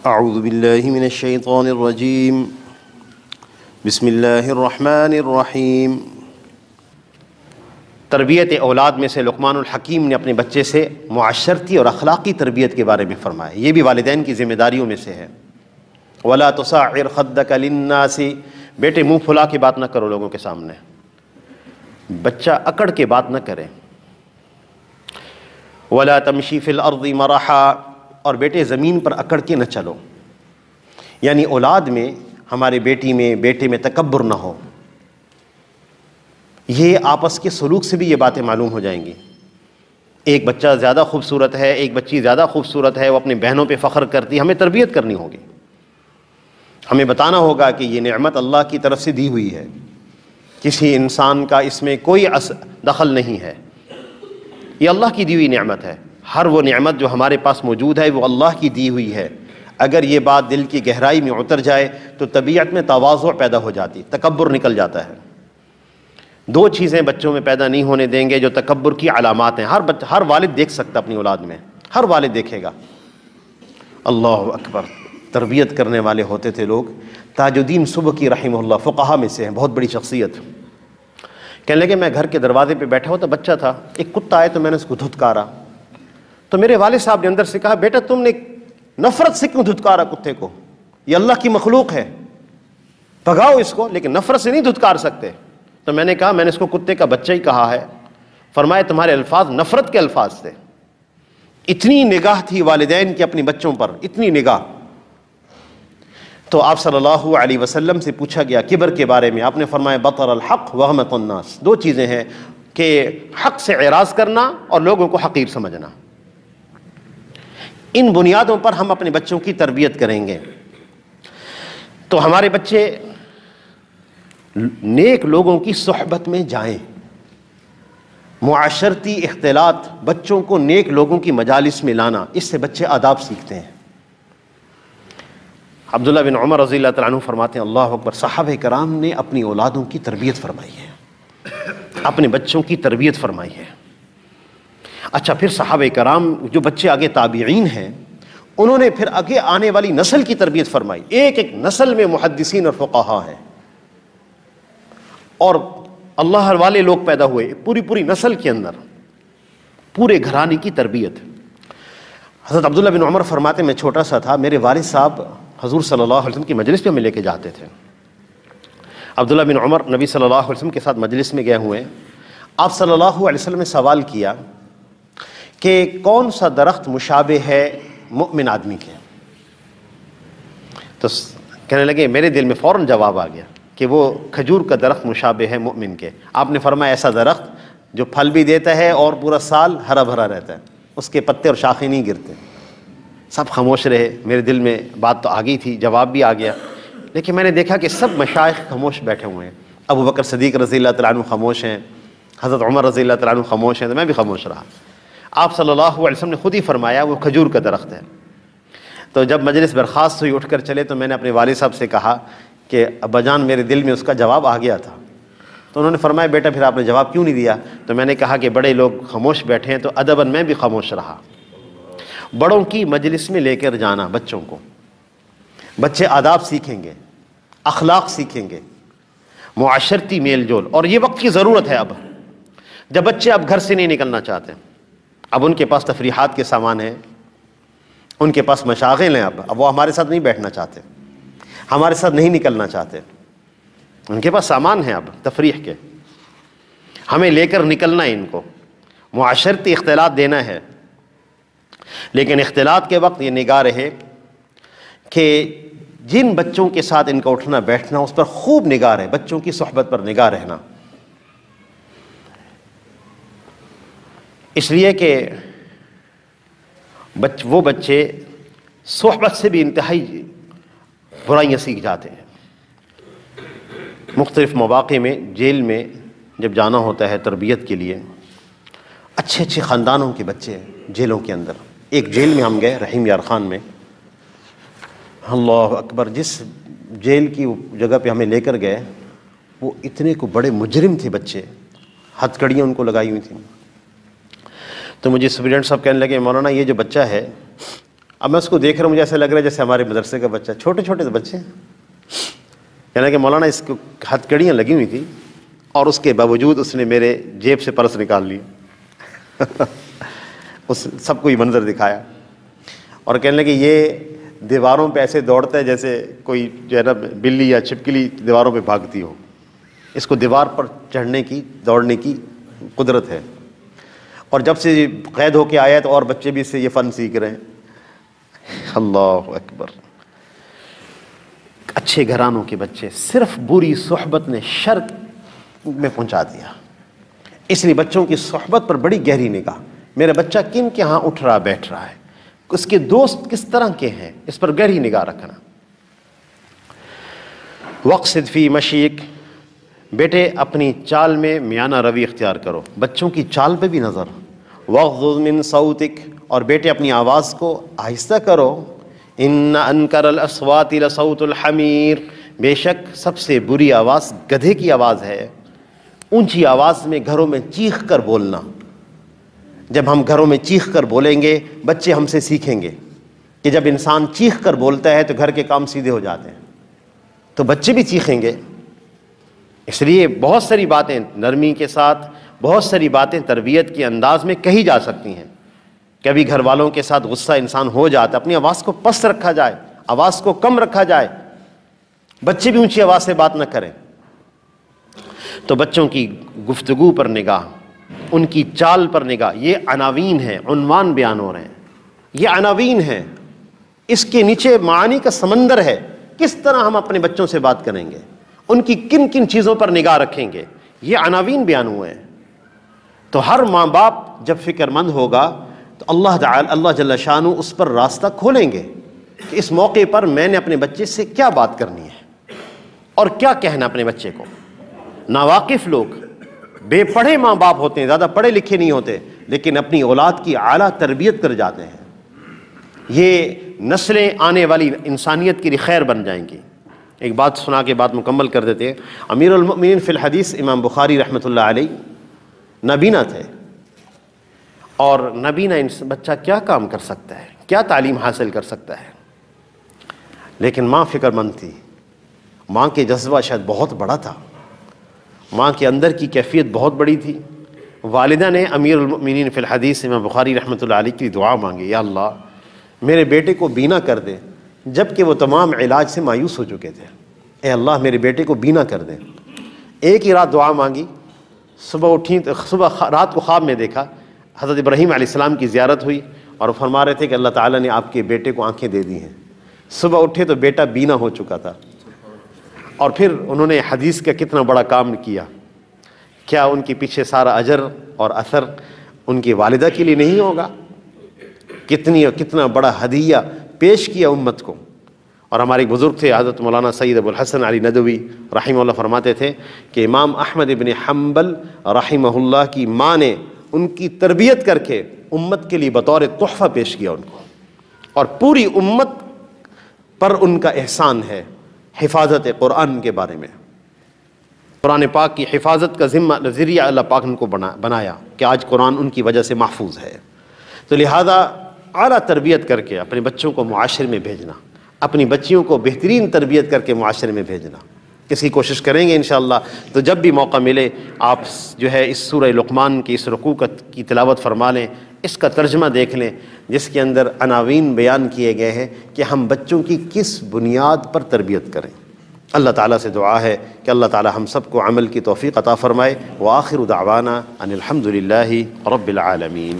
اعوذ باللہ من الشیطان الرجیم بسم اللہ الرحمن الرحیم۔ تربیت اولاد میں سے لقمان الحکیم نے اپنے بچے سے معاشرتی اور اخلاقی تربیت کے بارے میں فرمایا، یہ بھی والدین کی ذمہ داریوں میں سے ہے۔ وَلَا تُصَعِّرْ خَدَّكَ لِلنَّاسِ، بیٹے منہ پھلا کے بات نہ کرو لوگوں کے سامنے، بچہ اکڑ کے بات نہ کرے۔ وَلَا تَمْشِي فِي الْأَرْضِ مَرَحًا، اور بیٹے زمین پر اکڑ کے نہ چلو، یعنی اولاد میں ہمارے بیٹے میں تکبر نہ ہو۔ یہ آپس کے سلوک سے بھی یہ باتیں معلوم ہو جائیں گی۔ ایک بچہ زیادہ خوبصورت ہے، ایک بچی زیادہ خوبصورت ہے، وہ اپنی بہنوں پہ فخر کرتی ہے، ہمیں تربیت کرنی ہوگی، ہمیں بتانا ہوگا کہ یہ نعمت اللہ کی طرف سے دی ہوئی ہے، کسی انسان کا اس میں کوئی دخل نہیں ہے، یہ اللہ کی دی ہوئی نعمت ہے۔ ہر وہ نعمت جو ہمارے پاس موجود ہے وہ اللہ کی دی ہوئی ہے۔ اگر یہ بات دل کی گہرائی میں اتر جائے تو طبیعت میں تواضع پیدا ہو جاتی، تکبر نکل جاتا ہے۔ دو چیزیں بچوں میں پیدا نہیں ہونے دیں گے جو تکبر کی علامات ہیں، ہر والد دیکھ سکتا اپنی اولاد میں، ہر والد دیکھے گا۔ اللہ اکبر، تربیت کرنے والے ہوتے تھے لوگ۔ تاج الدین سبکی رحمہ اللہ فقہا میں سے ہیں، بہت بڑی شخصیت۔ کہنے لگے میں گھر کے دروازے پہ بیٹھا ہوا تھا، بچہ تھا، ایک کتا آئے تو میں نے اس کو دھتکارا، تو میرے والد صاحب نے اندر سے کہا بیٹا تم نے نفرت سے کیوں دھتکارا کتے کو، یہ اللہ کی مخلوق ہے، بھگاؤ اس کو، لیکن نفرت سے نہیں دھتکار سکتے۔ تو میں نے کہا میں نے اس کو کتے کا بچہ ہی کہا ہے۔ فرمایا تمہارے الفاظ نفرت کے الفاظ تھے۔ اتنی نگاہ تھی والدین کی اپنی بچوں پر، اتنی نگاہ۔ تو آپ صلی اللہ علیہ وسلم سے پوچھا گیا کبر کے بارے میں، آپ نے فرمایا بطر الحق وغمط الناس، دو چیزیں ہیں کہ حق سے اعراض کرنا اور لوگوں کو حقیر سمجھنا۔ ان بنیادوں پر ہم اپنے بچوں کی تربیت کریں گے تو ہمارے بچے نیک لوگوں کی صحبت میں جائیں۔ معاشرتی اختلاط، بچوں کو نیک لوگوں کی مجالس میں لانا، اس سے بچے آداب سیکھتے ہیں۔ عبداللہ بن عمر رضی اللہ تعالیٰ عنہ فرماتے ہیں اللہ اکبر، صحابہ کرام نے اپنی اولادوں کی تربیت فرمائی ہے، اپنے بچوں کی تربیت فرمائی ہے۔ اچھا، پھر صحابہ کرام جو بچے آگے تابعین ہیں، انہوں نے پھر آگے آنے والی نسل کی تربیت فرمائی۔ ایک ایک نسل میں محدثین اور فقہا ہیں، اور اللہ والے لوگ پیدا ہوئے پوری نسل کے اندر، پورے گھرانے کی تربیت۔ حضرت عبداللہ بن عمر فرماتے میں چھوٹا سا تھا، میرے والد صاحب حضور صلی اللہ علیہ وسلم کی مجلس پہ ہمیں لے کے جاتے تھے۔ عبداللہ بن عمر نبی صلی اللہ علیہ وسلم کے ساتھ مجلس میں گئے ہوئے، آپ صلی اللہ علیہ وسلم نے سوال کیا کہ کون سا درخت مشابہ ہے مومن آدمی کے؟ تو کہنے لگے میرے دل میں فوراً جواب آ گیا کہ وہ کھجور کا درخت مشابہ ہے مومن کے۔ آپ نے فرمایا ایسا درخت جو پھل بھی دیتا ہے اور پورا سال ہرا بھرا رہتا ہے، اس کے پتے اور شاخیں نہیں گرتے۔ سب خاموش رہے، میرے دل میں بات تو آ گئی تھی، جواب بھی آ گیا، لیکن میں نے دیکھا کہ سب مشائخ خاموش بیٹھے ہوئے ہیں۔ ابو بکر صدیق رضی اللہ تعالیٰ عنہ خاموش ہیں، حضرت عمر رضی اللہ تعالیٰ عنہ خاموش ہیں، تو میں بھی خاموش رہا۔ آپ صلی اللہ علیہ وسلم نے خود ہی فرمایا وہ کھجور کا درخت ہے۔ تو جب مجلس برخاست ہوئی اٹھ کر چلے تو میں نے اپنے والد صاحب سے کہا کہ ابا جان میرے دل میں اس کا جواب آ گیا تھا۔ تو انہوں نے فرمایا بیٹا پھر آپ نے جواب کیوں نہیں دیا؟ تو میں نے کہا کہ بڑے لوگ خاموش بیٹھے ہیں تو ادباً میں بھی خاموش رہا۔ بڑوں کی مجلس میں لے کر جانا بچوں کو، بچے آداب سیکھیں گے، اخلاق سیکھیں گے، معاشرتی میل جول، اور یہ وقت کی ضرورت ہے۔ اب جب بچے اب گھر سے نہیں نکلنا چاہتے، اب ان کے پاس تفریحات کے سامان ہیں، ان کے پاس مشاغل ہیں، اب وہ ہمارے ساتھ نہیں بیٹھنا چاہتے، ہمارے ساتھ نہیں نکلنا چاہتے، ان کے پاس سامان ہیں اب تفریح کے، ہمیں لے کر نکلنا ہے، ان کو معاشرتی اختلاط دینا ہے۔ لیکن اختلاط کے وقت یہ نگاہ رہے کہ جن بچوں کے ساتھ ان کا اٹھنا بیٹھنا اس پر خوب نگاہ رہے، بچوں کی صحبت پر نگاہ رہنا، اس لیے کہ وہ بچے صحبت سے بھی انتہائی برائیاں سیکھ جاتے ہیں۔ مختلف مواقع میں جیل میں جب جانا ہوتا ہے تربیت کے لیے، اچھے اچھے خاندانوں کے بچے جیلوں کے اندر، ایک جیل میں ہم گئے رحیم یار خان میں، اللہ اکبر، جس جیل کی جگہ پہ ہمیں لے کر گئے وہ اتنے کو بڑے مجرم تھے بچے، ہتھ کڑیاں ان کو لگائی ہوئی تھیں۔ تو مجھے سپرنٹینڈنٹ صاحب کہنے لگے مولانا یہ جو بچہ ہے اب میں اس کو دیکھ رہا ہوں، مجھے ایسا لگ رہا ہے جیسے ہمارے مدرسے کا بچہ، چھوٹے چھوٹے بچے ہیں، یعنی کہ مولانا اس کو ہتھ کڑیاں لگی ہوئی تھی اور اس کے باوجود اس نے میرے جیب سے پرس نکال لیا اس سب کو یہ منظر دکھایا اور کہنے لگے یہ دیواروں پہ ایسے دوڑتا ہے جیسے کوئی جو ہے نا بلی یا چھپکلی دیواروں پہ بھاگتی ہو، اس کو دیوار پر چڑھنے کی دوڑنے کی قدرت ہے، اور جب سے یہ قید ہو کے آیا تو اور بچے بھی اس سے یہ فن سیکھ رہے ہیں۔ اللہ اکبر، اچھے گھرانوں کے بچے، صرف بری صحبت نے شر میں پہنچا دیا، اس لیے بچوں کی صحبت پر بڑی گہری نگاہ، میرا بچہ کن کے ہاں اٹھ رہا بیٹھ رہا ہے، اس کے دوست کس طرح کے ہیں، اس پر گہری نگاہ رکھنا۔ وقصد فی مشیک، بیٹے اپنی چال میں میانہ روی اختیار کرو، بچوں کی چال پہ بھی نظر۔ وغضض من صوتک، اور بیٹے اپنی آواز کو آہستہ کرو۔ ان انکر الاصوات لصوت الحمیر، بے شک سب سے بری آواز گدھے کی آواز ہے۔ اونچی آواز میں گھروں میں چیخ کر بولنا، جب ہم گھروں میں چیخ کر بولیں گے بچے ہم سے سیکھیں گے کہ جب انسان چیخ کر بولتا ہے تو گھر کے کام سیدھے ہو جاتے ہیں، تو بچے بھی چیخیں گے۔ اس لیے بہت ساری باتیں نرمی کے ساتھ، بہت ساری باتیں تربیت کے انداز میں کہی جا سکتی ہیں۔ کبھی گھر والوں کے ساتھ غصہ انسان ہو جاتا ہے، اپنی آواز کو پست رکھا جائے، آواز کو کم رکھا جائے، بچے بھی اونچی آواز سے بات نہ کریں۔ تو بچوں کی گفتگو پر نگاہ، ان کی چال پر نگاہ، یہ عناوین ہیں، عنوان بیان ہو رہے ہیں، یہ عناوین ہیں، اس کے نیچے معانی کا سمندر ہے۔ کس طرح ہم اپنے بچوں سے بات کریں گے، ان کی کن کن چیزوں پر نگاہ رکھیں گے، یہ عناوین بیان ہوئے ہیں۔ تو ہر ماں باپ جب فکر مند ہوگا تو اللہ جل شانہ اس پر راستہ کھولیں گے کہ اس موقع پر میں نے اپنے بچے سے کیا بات کرنی ہے اور کیا کہنا اپنے بچے کو۔ ناواقف لوگ، بے پڑھے ماں باپ ہوتے ہیں، زیادہ پڑھے لکھے نہیں ہوتے، لیکن اپنی اولاد کی اعلیٰ تربیت کر جاتے ہیں، یہ نسلیں آنے والی انسانیت کے لیے خیر بن جائیں گی۔ ایک بات سنا کے بات مکمل کر دیتے ہیں۔ امیر المؤمنین فی الحدیث امام بخاری رحمۃ اللہ علیہ نابینا تھے، اور نابینا بچہ کیا کام کر سکتا ہے، کیا تعلیم حاصل کر سکتا ہے، لیکن ماں فکر مند تھی، ماں کے جذبہ شاید بہت بڑا تھا، ماں کے اندر کی کیفیت بہت بڑی تھی۔ والدہ نے امیر المؤمنین فی الحدیث امام بخاری رحمۃ اللہ علیہ کی دعا مانگی، یا اللہ میرے بیٹے کو بینا کر دے، جب کہ وہ تمام علاج سے مایوس ہو چکے تھے۔ اے اللہ میرے بیٹے کو بینا کر دے۔ ایک ہی رات دعا مانگی، صبح اٹھی، رات کو خواب میں دیکھا حضرت ابراہیم علیہ السلام کی زیارت ہوئی اور فرما رہے تھے کہ اللہ تعالیٰ نے آپ کے بیٹے کو آنکھیں دے دی ہیں۔ صبح اٹھے تو بیٹا بینا ہو چکا تھا، اور پھر انہوں نے حدیث کا کتنا بڑا کام کیا۔ کیا ان کے پیچھے سارا اجر اور اثر ان کی والدہ کے لیے نہیں ہوگا؟ کتنا بڑا ہدیہ پیش کیا امت کو۔ اور ہمارے بزرگ تھے حضرت مولانا سید ابو الحسن علی ندوی رحمہ اللہ، فرماتے تھے کہ امام احمد ابن حنبل رحمہ اللہ کی ماں نے ان کی تربیت کر کے امت کے لیے بطور تحفہ پیش کیا ان کو، اور پوری امت پر ان کا احسان ہے حفاظت قرآن کے بارے میں۔ قرآن پاک کی حفاظت کا ذریعہ اللہ پاک ان کو بنایا کہ آج قرآن ان کی وجہ سے محفوظ ہے۔ تو لہذا اعلیٰ تربیت کر کے اپنے بچوں کو معاشرے میں بھیجنا، اپنی بچیوں کو بہترین تربیت کر کے معاشرے میں بھیجنا، اس کی کوشش کریں گے انشاءاللہ۔ تو جب بھی موقع ملے آپ جو ہے اس سورہ لقمان کی اس رکوع کی تلاوت فرما لیں، اس کا ترجمہ دیکھ لیں، جس کے اندر عناوین بیان کیے گئے ہیں کہ ہم بچوں کی کس بنیاد پر تربیت کریں۔ اللہ تعالیٰ سے دعا ہے کہ اللہ تعالیٰ ہم سب کو عمل کی توفیق عطا فرمائے۔ وآخر دعوانا ان الحمد للہ رب العالمین۔